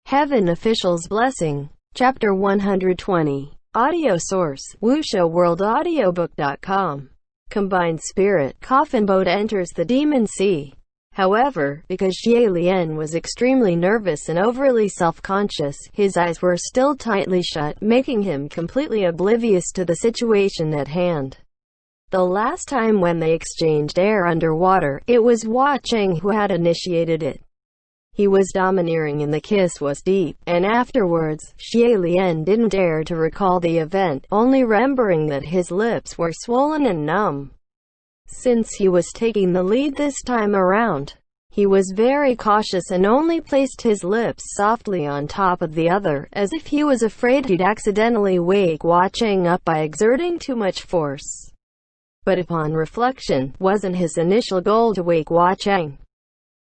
Heaven Official's Blessing. Chapter 120. Audio source: WuXiaWorldAudiobook.com. Combined spirit. Coffin boat enters the Demon Sea. However, because Xie Lian was extremely nervous and overly self-conscious, his eyes were still tightly shut, making him completely oblivious to the situation at hand. The last time when they exchanged air underwater, it was Hua Cheng who had initiated it. He was domineering and the kiss was deep, and afterwards, Xie Lian didn't dare to recall the event, only remembering that his lips were swollen and numb. Since he was taking the lead this time around, he was very cautious and only placed his lips softly on top of the other, as if he was afraid he'd accidentally wake Hua Cheng up by exerting too much force. But upon reflection, wasn't his initial goal to wake Hua Cheng?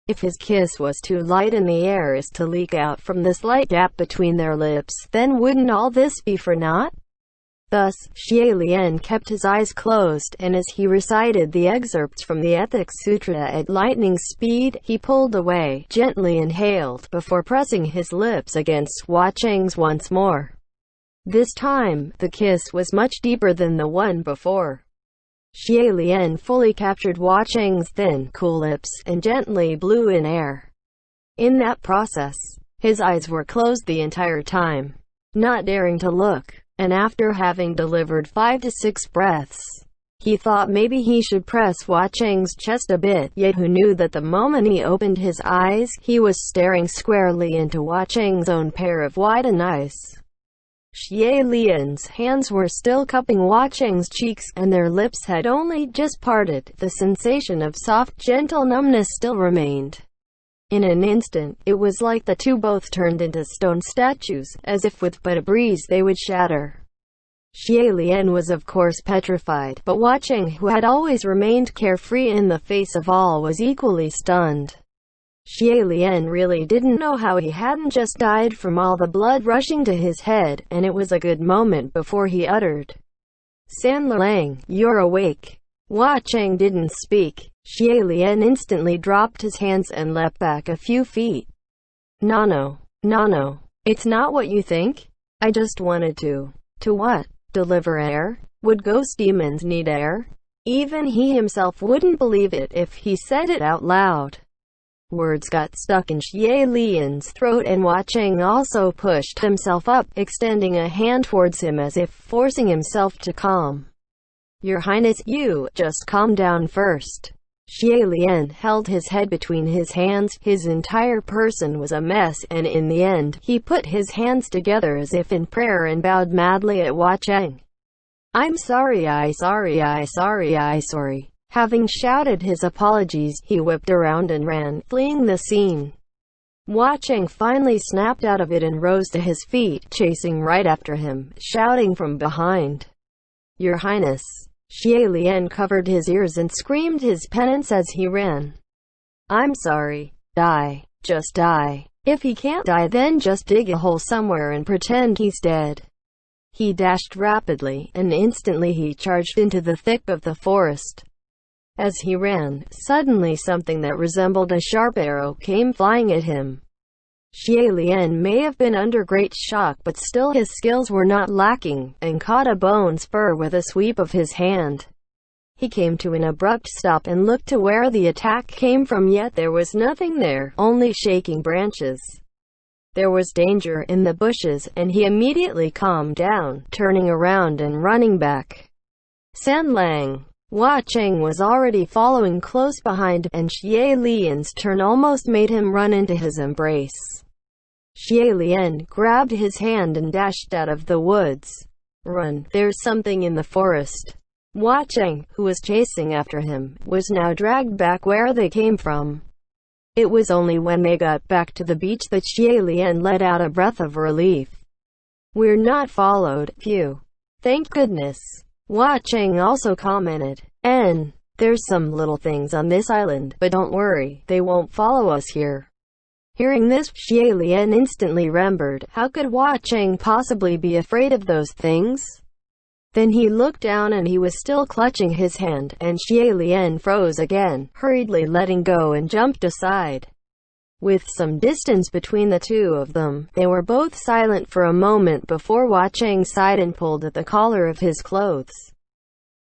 If his kiss was too light and the air is to leak out from the slight gap between their lips, then wouldn't all this be for naught? Thus, Xie Lian kept his eyes closed, and as he recited the excerpts from the Ethics Sutra at lightning speed, he pulled away, gently inhaled, before pressing his lips against Hua Cheng's once more. This time, the kiss was much deeper than the one before. Xie Lian fully captured Hua Cheng's thin, cool lips, and gently blew in air. In that process, his eyes were closed the entire time, not daring to look, and after having delivered 5 to 6 breaths, he thought maybe he should press Hua Cheng's chest a bit, yet who knew that the moment he opened his eyes, he was staring squarely into Hua Cheng's own pair of widened eyes. Xie Lian's hands were still cupping Hua Cheng's cheeks, and their lips had only just parted. The sensation of soft, gentle numbness still remained. In an instant, it was like the two both turned into stone statues, as if with but a breeze they would shatter. Xie Lian was of course petrified, but Hua Cheng, who had always remained carefree in the face of all, was equally stunned. Xie Lian really didn't know how he hadn't just died from all the blood rushing to his head, and it was a good moment before he uttered, "San Lang, you're awake." Hua Cheng didn't speak. Xie Lian instantly dropped his hands and leapt back a few feet. "No, it's not what you think. I just wanted to." "To what? Deliver air? Would ghost demons need air?" Even he himself wouldn't believe it if he said it out loud. Words got stuck in Xie Lian's throat, and Hua Cheng also pushed himself up, extending a hand towards him as if forcing himself to calm. "Your Highness, you just calm down first." Xie Lian held his head between his hands. His entire person was a mess, and in the end, he put his hands together as if in prayer and bowed madly at Hua Cheng. I'm sorry. Having shouted his apologies, he whipped around and ran, fleeing the scene. Hua Cheng finally snapped out of it and rose to his feet, chasing right after him, shouting from behind, "Your Highness!" Xie Lian covered his ears and screamed his penance as he ran. "I'm sorry. Die. Just die. If he can't die, then just dig a hole somewhere and pretend he's dead." He dashed rapidly, and instantly he charged into the thick of the forest. As he ran, suddenly something that resembled a sharp arrow came flying at him. Xie Lian may have been under great shock, but still his skills were not lacking, and caught a bone spur with a sweep of his hand. He came to an abrupt stop and looked to where the attack came from, yet there was nothing there, only shaking branches. There was danger in the bushes, and he immediately calmed down, turning around and running back. "San Lang!" Hua Cheng was already following close behind, and Xie Lian's turn almost made him run into his embrace. Xie Lian grabbed his hand and dashed out of the woods. "Run, there's something in the forest." Hua Cheng, who was chasing after him, was now dragged back where they came from. It was only when they got back to the beach that Xie Lian let out a breath of relief. "We're not followed, phew. Thank goodness." Hua Cheng also commented, "And there's some little things on this island, but don't worry, they won't follow us here." Hearing this, Xie Lian instantly remembered, how could Hua Cheng possibly be afraid of those things? Then he looked down and he was still clutching his hand, and Xie Lian froze again, hurriedly letting go and jumped aside. With some distance between the two of them, they were both silent for a moment before Hua Cheng sighed and pulled at the collar of his clothes.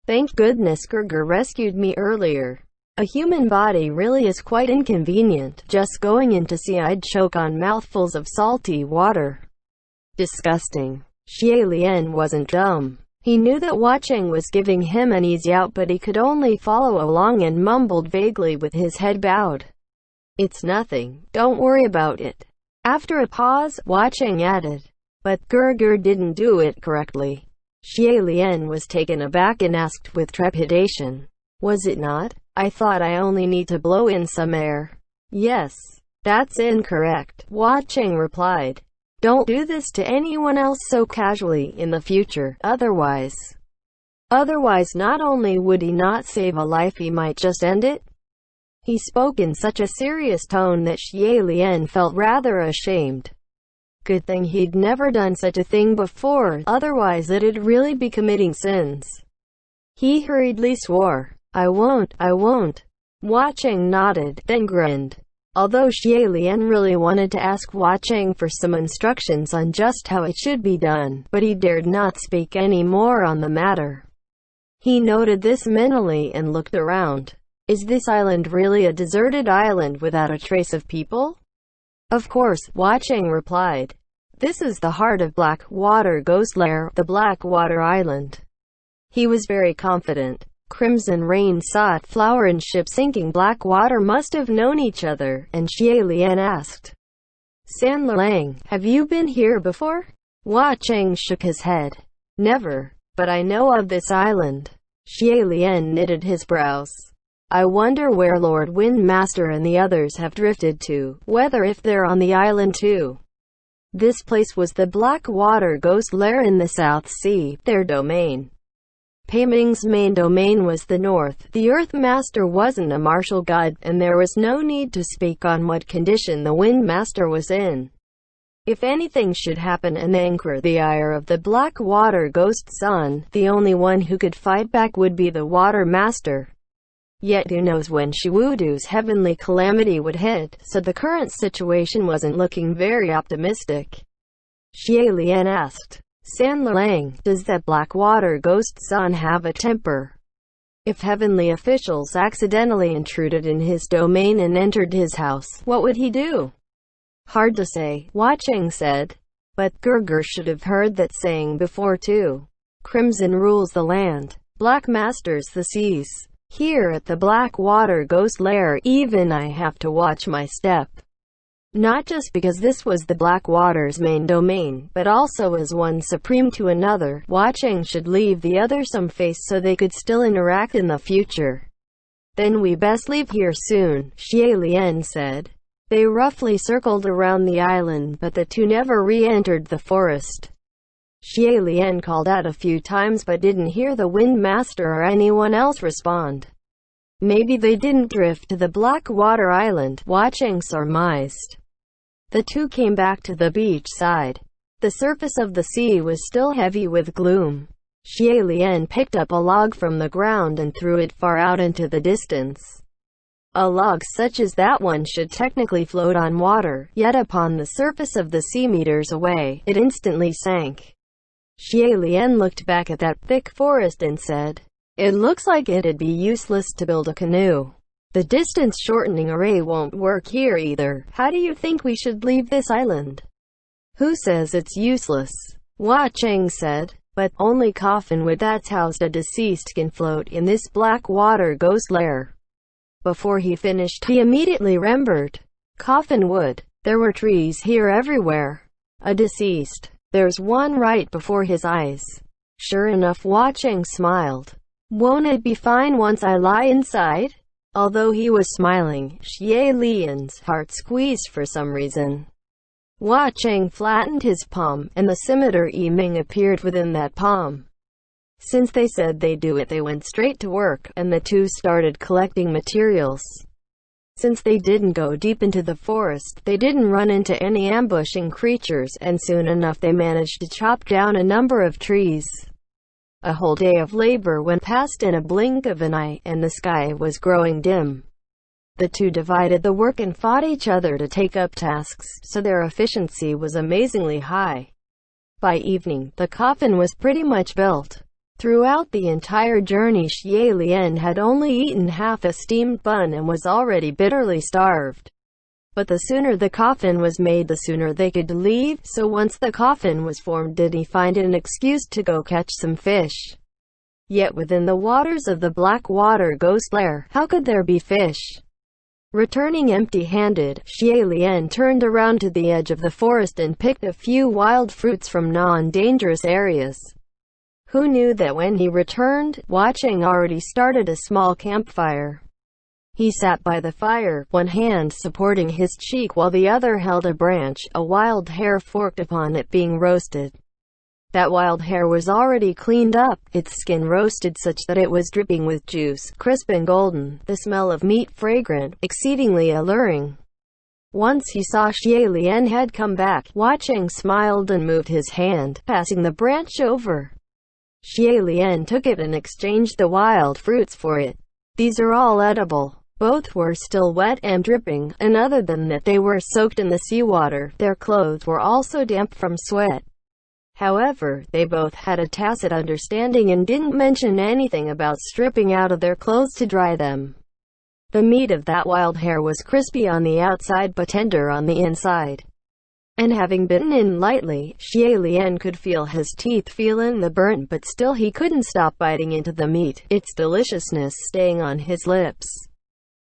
Thank goodness Gerger rescued me earlier. A human body really is quite inconvenient. Just going in to see, I'd choke on mouthfuls of salty water. Disgusting. Xie Lian wasn't dumb. He knew that Hua Cheng was giving him an easy out, but he could only follow along and mumbled vaguely with his head bowed. It's nothing. Don't worry about it. After a pause, Hua Cheng added. But Gerger didn't do it correctly. Xie Lian was taken aback and asked with trepidation. Was it not? I thought I only need to blow in some air. Yes. That's incorrect, Hua Cheng replied. Don't do this to anyone else so casually in the future, otherwise not only would he not save a life, he might just end it. He spoke in such a serious tone that Xie Lian felt rather ashamed. Good thing he'd never done such a thing before, otherwise it'd really be committing sins. He hurriedly swore. I won't. Hua Cheng nodded, then grinned. Although Xie Lian really wanted to ask Hua Cheng for some instructions on just how it should be done, but he dared not speak any more on the matter. He noted this mentally and looked around. Is this island really a deserted island without a trace of people? Of course, Hua Cheng replied. This is the heart of Blackwater Ghost Lair, the Blackwater Island. He was very confident. Crimson Rain saw it, Flower and Ship sinking. Blackwater must have known each other, and Xie Lian asked. San Lang, have you been here before? Hua Cheng shook his head. Never, but I know of this island. Xie Lian knitted his brows. I wonder where Lord Windmaster and the others have drifted to, whether if they're on the island too. This place was the Blackwater Ghost Lair in the South Sea, their domain. Pei Ming's main domain was the north. The Earth Master wasn't a martial god, and there was no need to speak on what condition the Wind Master was in. If anything should happen and anchor the ire of the Blackwater Ghost Sun, the only one who could fight back would be the Water Master. Yet who knows when Shiwudu's heavenly calamity would hit, so the current situation wasn't looking very optimistic. Xie Lian asked. San Lang, does that Blackwater Ghost Sun have a temper? If heavenly officials accidentally intruded in his domain and entered his house, what would he do? Hard to say, Hua Cheng said. But Gerger should have heard that saying before too. Crimson rules the land. Black masters the seas. Here at the Blackwater Ghost Lair, even I have to watch my step. Not just because this was the Blackwater's main domain, but also as one supreme to another. Hua Cheng should leave the other some face so they could still interact in the future. Then we best leave here soon, Xie Lian said. They roughly circled around the island, but the two never re-entered the forest. Xie Lian called out a few times but didn't hear the Wind Master or anyone else respond. Maybe they didn't drift to the Blackwater Island, Hua Cheng surmised. The two came back to the beach side. The surface of the sea was still heavy with gloom. Xie Lian picked up a log from the ground and threw it far out into the distance. A log such as that one should technically float on water, yet upon the surface of the sea meters away, it instantly sank. Xie Lian looked back at that thick forest and said, It looks like it'd be useless to build a canoe. The distance shortening array won't work here either. How do you think we should leave this island? Who says it's useless? Hua Cheng said. But only coffin wood that's housed a deceased can float in this Blackwater Ghost Lair. Before he finished, he immediately remembered. Coffin wood. There were trees here everywhere. A deceased. There's one right before his eyes. Sure enough, Hua Cheng smiled. Won't it be fine once I lie inside? Although he was smiling, Xie Lian's heart squeezed for some reason. Hua Cheng flattened his palm, and the scimitar Yiming appeared within that palm. Since they said they'd do it, they went straight to work, and the two started collecting materials. Since they didn't go deep into the forest, they didn't run into any ambushing creatures, and soon enough they managed to chop down a number of trees. A whole day of labor went past in a blink of an eye, and the sky was growing dim. The two divided the work and fought each other to take up tasks, so their efficiency was amazingly high. By evening, the coffin was pretty much built. Throughout the entire journey, Xie Lian had only eaten half a steamed bun and was already bitterly starved. But the sooner the coffin was made, the sooner they could leave, so once the coffin was formed, did he find an excuse to go catch some fish. Yet within the waters of the Black Water Ghost Lair, how could there be fish? Returning empty-handed, Xie Lian turned around to the edge of the forest and picked a few wild fruits from non-dangerous areas. Who knew that when he returned, Watching already started a small campfire. He sat by the fire, one hand supporting his cheek while the other held a branch, a wild hare forked upon it being roasted. That wild hare was already cleaned up, its skin roasted such that it was dripping with juice, crisp and golden, the smell of meat fragrant, exceedingly alluring. Once he saw Xie Lian had come back, Watching smiled and moved his hand, passing the branch over. Xie Lian took it and exchanged the wild fruits for it. These are all edible. Both were still wet and dripping, and other than that they were soaked in the seawater. Their clothes were also damp from sweat. However, they both had a tacit understanding and didn't mention anything about stripping out of their clothes to dry them. The meat of that wild hare was crispy on the outside but tender on the inside. And having bitten in lightly, Xie Lian could feel his teeth feel in the burnt, but still he couldn't stop biting into the meat, its deliciousness staying on his lips.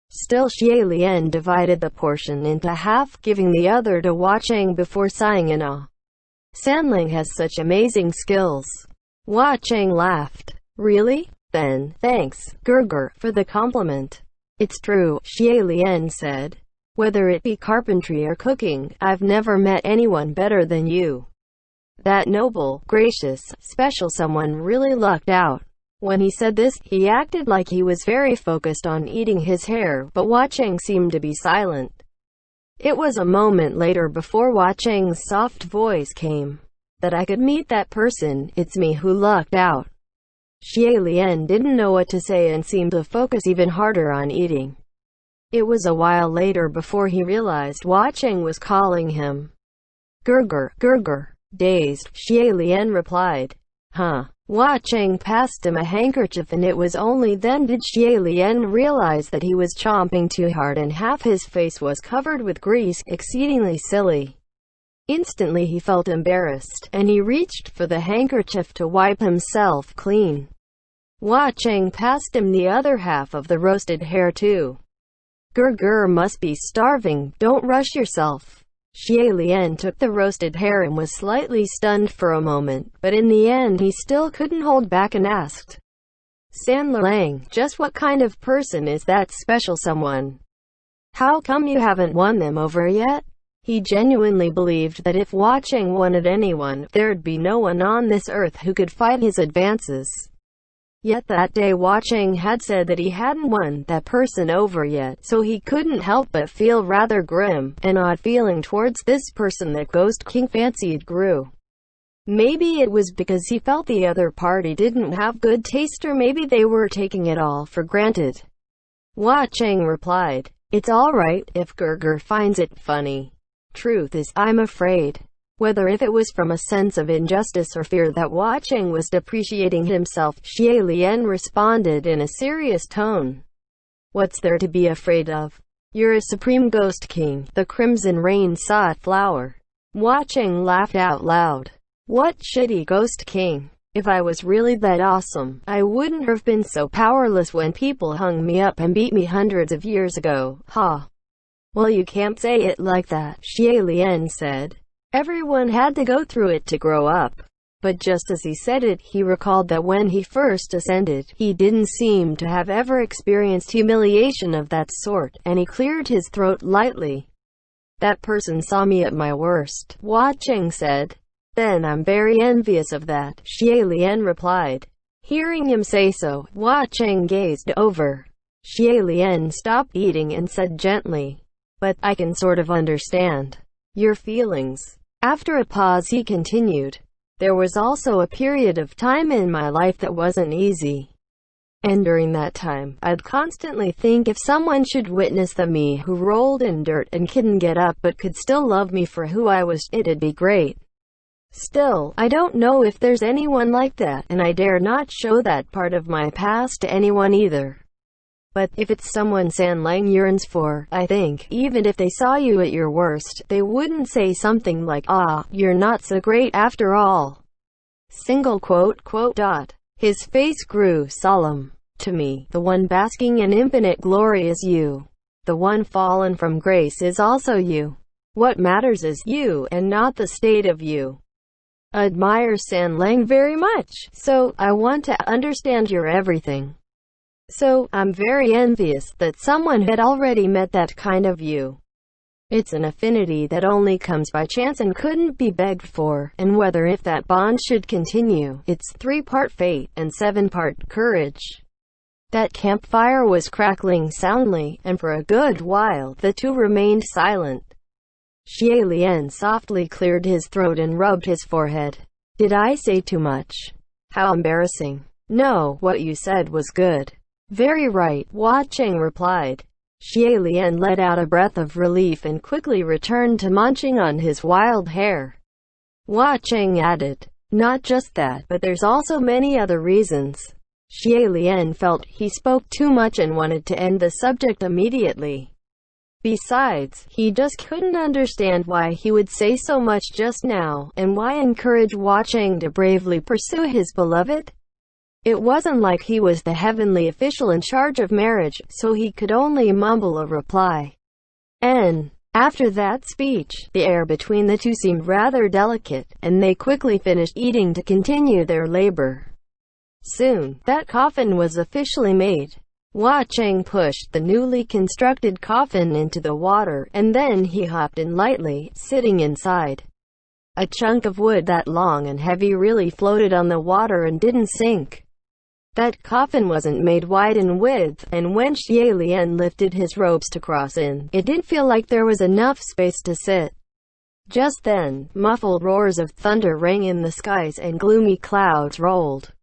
Still, Xie Lian divided the portion into half, giving the other to Watching before sighing in awe. Sanling has such amazing skills. Watching laughed. Really? Then, thanks, Gerger, for the compliment. It's true, Xie Lian said. Whether it be carpentry or cooking, I've never met anyone better than you. That noble, gracious, special someone really lucked out. When he said this, he acted like he was very focused on eating his hare, but Watching seemed to be silent. It was a moment later before Watching's soft voice came. That I could meet that person, it's me who lucked out. Xie Lian didn't know what to say and seemed to focus even harder on eating. It was a while later before he realized Watching was calling him. Gerger, Gerger. Dazed, Xie Lian replied. Huh. Watching passed him a handkerchief and it was only then did Xie Lian realize that he was chomping too hard and half his face was covered with grease, exceedingly silly. Instantly he felt embarrassed, and he reached for the handkerchief to wipe himself clean. Watching passed him the other half of the roasted hare too. Gerger must be starving, don't rush yourself. Xie Lian took the roasted hare and was slightly stunned for a moment, but in the end he still couldn't hold back and asked. San Lang, just what kind of person is that special someone? How come you haven't won them over yet? He genuinely believed that if Watching wanted anyone, there'd be no one on this earth who could fight his advances. Yet that day Watching had said that he hadn't won that person over yet, so he couldn't help but feel rather grim. An odd feeling towards this person that Ghost King fancied grew. Maybe it was because he felt the other party didn't have good taste, or maybe they were taking it all for granted. Watching replied, "It's alright if Gerger finds it funny. Truth is, I'm afraid." Whether if it was from a sense of injustice or fear that Watching was depreciating himself, Xie Lian responded in a serious tone. What's there to be afraid of? You're a supreme Ghost King. The Crimson Rain saw a flower. Watching laughed out loud. What shitty Ghost King? If I was really that awesome, I wouldn't have been so powerless when people hung me up and beat me hundreds of years ago. Ha. Well, you can't say it like that, Xie Lian said. Everyone had to go through it to grow up. But just as he said it, he recalled that when he first ascended, he didn't seem to have ever experienced humiliation of that sort, and he cleared his throat lightly. That person saw me at my worst, Watching said. Then I'm very envious of that, Xie Lian replied. Hearing him say so, Watching gazed over. Xie Lian stopped eating and said gently, "But I can sort of understand your feelings." After a pause he continued, "There was also a period of time in my life that wasn't easy. And during that time, I'd constantly think if someone should witness the me who rolled in dirt and couldn't get up but could still love me for who I was, it'd be great. Still, I don't know if there's anyone like that, and I dare not show that part of my past to anyone either. But if it's someone San Lang yearns for, I think, even if they saw you at your worst, they wouldn't say something like, "Ah, you're not so great after all." Single quote, quote dot. His face grew solemn. To me, the one basking in infinite glory is you. The one fallen from grace is also you. What matters is you, and not the state of you. I admire San Lang very much, so I want to understand your everything. So, I'm very envious that someone had already met that kind of you. It's an affinity that only comes by chance and couldn't be begged for, and whether if that bond should continue, it's 3-part fate and 7-part courage. That campfire was crackling soundly, and for a good while, the two remained silent. Xie Lian softly cleared his throat and rubbed his forehead. Did I say too much? How embarrassing. No, what you said was good. Very right, Hua Cheng replied. Xie Lian let out a breath of relief and quickly returned to munching on his wild hair. Hua Cheng added, not just that, but there's also many other reasons. Xie Lian felt he spoke too much and wanted to end the subject immediately. Besides, he just couldn't understand why he would say so much just now, and why encourage Hua Cheng to bravely pursue his beloved. It wasn't like he was the heavenly official in charge of marriage, so he could only mumble a reply. And after that speech, the air between the two seemed rather delicate, and they quickly finished eating to continue their labor. Soon, that coffin was officially made. Hua Cheng pushed the newly constructed coffin into the water, and then he hopped in lightly, sitting inside. A chunk of wood that long and heavy really floated on the water and didn't sink. That coffin wasn't made wide in width, and when Xie Lian lifted his robes to cross in, it didn't feel like there was enough space to sit. Just then, muffled roars of thunder rang in the skies and gloomy clouds rolled.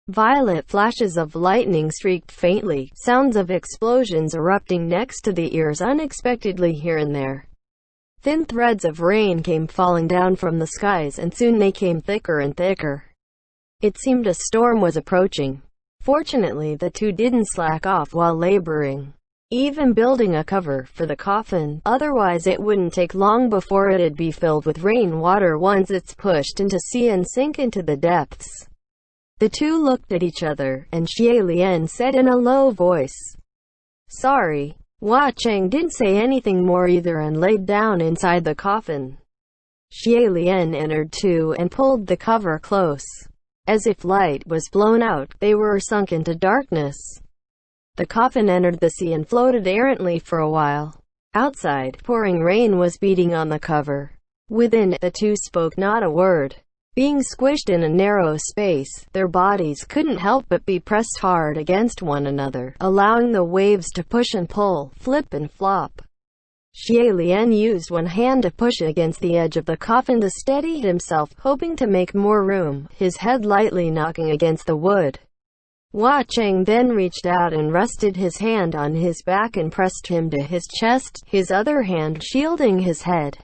Violet flashes of lightning streaked faintly, sounds of explosions erupting next to the ears unexpectedly here and there. Thin threads of rain came falling down from the skies, and soon they came thicker and thicker. It seemed a storm was approaching. Fortunately, the two didn't slack off while laboring, even building a cover for the coffin, otherwise it wouldn't take long before it'd be filled with rainwater once it's pushed into sea and sink into the depths. The two looked at each other, and Xie Lian said in a low voice, "Sorry." Hua Cheng didn't say anything more either and laid down inside the coffin. Xie Lian entered too and pulled the cover close. As if light was blown out, they were sunk into darkness. The coffin entered the sea and floated errantly for a while. Outside, pouring rain was beating on the cover. Within, the two spoke not a word. Being squished in a narrow space, their bodies couldn't help but be pressed hard against one another, allowing the waves to push and pull, flip and flop. Xie Lian used one hand to push against the edge of the coffin to steady himself, hoping to make more room, his head lightly knocking against the wood. Hua Cheng then reached out and rested his hand on his back and pressed him to his chest, his other hand shielding his head.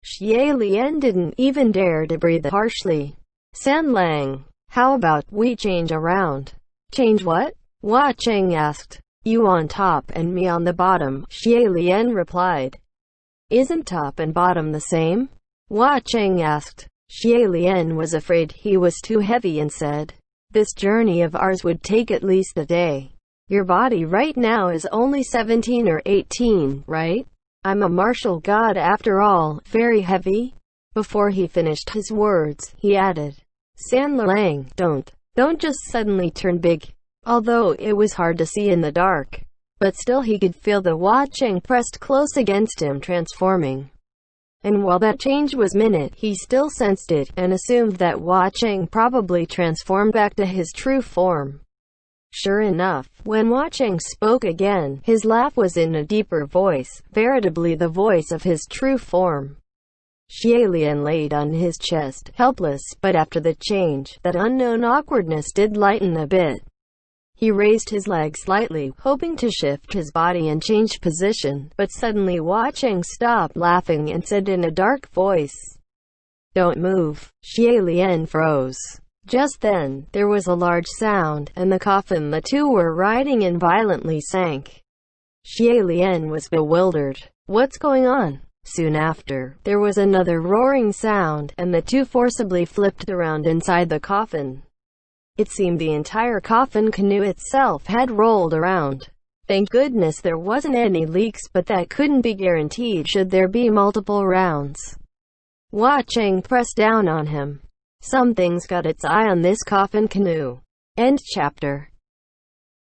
Xie Lian didn't even dare to breathe harshly. "San Lang, how about we change around?" "Change what?" Hua Cheng asked. "You on top and me on the bottom," Xie Lian replied. "Isn't top and bottom the same?" Hua Cheng asked. Xie Lian was afraid he was too heavy and said, "This journey of ours would take at least a day. Your body right now is only 17 or 18, right? I'm a martial god after all, very heavy." Before he finished his words, he added, "San Lang, don't just suddenly turn big." Although it was hard to see in the dark, but still he could feel the Hua Cheng pressed close against him transforming. And while that change was minute, he still sensed it, and assumed that Hua Cheng probably transformed back to his true form. Sure enough, when Hua Cheng spoke again, his laugh was in a deeper voice, veritably the voice of his true form. Xie Lian laid on his chest, helpless, but after the change, that unknown awkwardness did lighten a bit. He raised his leg slightly, hoping to shift his body and change position, but suddenly Hua Cheng stopped laughing and said in a dark voice, "Don't move." Xie Lian froze. Just then, there was a large sound, and the coffin the two were riding in violently sank. Xie Lian was bewildered. "What's going on?" Soon after, there was another roaring sound, and the two forcibly flipped around inside the coffin. It seemed the entire coffin canoe itself had rolled around. Thank goodness there wasn't any leaks, but that couldn't be guaranteed should there be multiple rounds. Hua Cheng pressed down on him. Something's got its eye on this coffin canoe. End chapter.